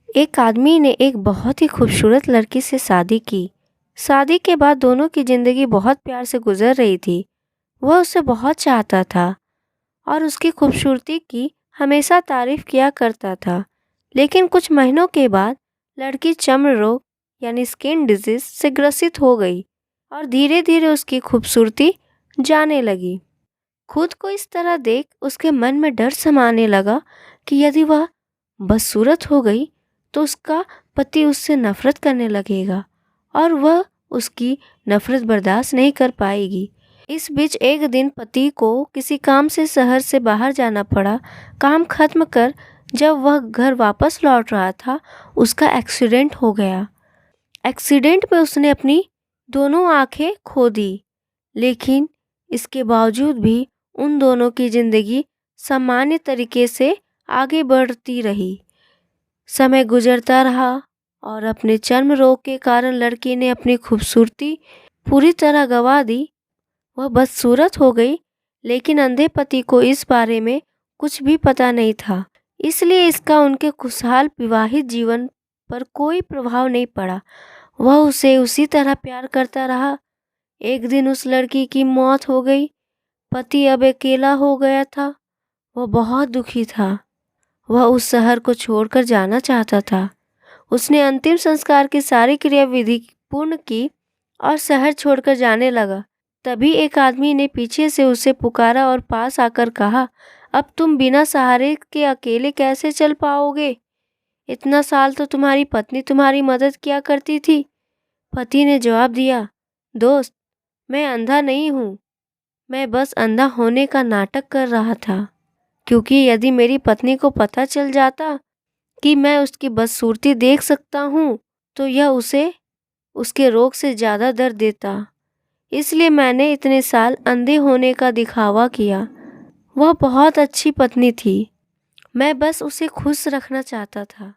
एक आदमी ने एक बहुत ही खूबसूरत लड़की से शादी की। शादी के बाद दोनों की ज़िंदगी बहुत प्यार से गुजर रही थी। वह उसे बहुत चाहता था और उसकी खूबसूरती की हमेशा तारीफ किया करता था। लेकिन कुछ महीनों के बाद लड़की चर्म रोग यानी स्किन डिजीज से ग्रसित हो गई और धीरे धीरे उसकी खूबसूरती जाने लगी। खुद को इस तरह देख उसके मन में डर समाने लगा कि यदि वह बदसूरत हो गई तो उसका पति उससे नफरत करने लगेगा और वह उसकी नफरत बर्दाश्त नहीं कर पाएगी। इस बीच एक दिन पति को किसी काम से शहर से बाहर जाना पड़ा। काम खत्म कर जब वह घर वापस लौट रहा था, उसका एक्सीडेंट हो गया। एक्सीडेंट में उसने अपनी दोनों आंखें खो दी। लेकिन इसके बावजूद भी उन दोनों की जिंदगी सामान्य तरीके से आगे बढ़ती रही। समय गुजरता रहा और अपने चर्म रोग के कारण लड़की ने अपनी खूबसूरती पूरी तरह गंवा दी। वह बदसूरत हो गई, लेकिन अंधे पति को इस बारे में कुछ भी पता नहीं था। इसलिए इसका उनके खुशहाल विवाहित जीवन पर कोई प्रभाव नहीं पड़ा। वह उसे उसी तरह प्यार करता रहा। एक दिन उस लड़की की मौत हो गई। पति अब अकेला हो गया था। वह बहुत दुखी था। वह उस शहर को छोड़कर जाना चाहता था। उसने अंतिम संस्कार की सारी क्रियाविधि पूर्ण की और शहर छोड़कर जाने लगा। तभी एक आदमी ने पीछे से उसे पुकारा और पास आकर कहा, अब तुम बिना सहारे के अकेले कैसे चल पाओगे? इतना साल तो तुम्हारी पत्नी तुम्हारी मदद किया करती थी। पति ने जवाब दिया, दोस्त, मैं अंधा नहीं हूँ। मैं बस अंधा होने का नाटक कर रहा था, क्योंकि यदि मेरी पत्नी को पता चल जाता कि मैं उसकी बदसूरती देख सकता हूँ तो यह उसे उसके रोग से ज़्यादा दर्द देता। इसलिए मैंने इतने साल अंधे होने का दिखावा किया। वह बहुत अच्छी पत्नी थी। मैं बस उसे खुश रखना चाहता था।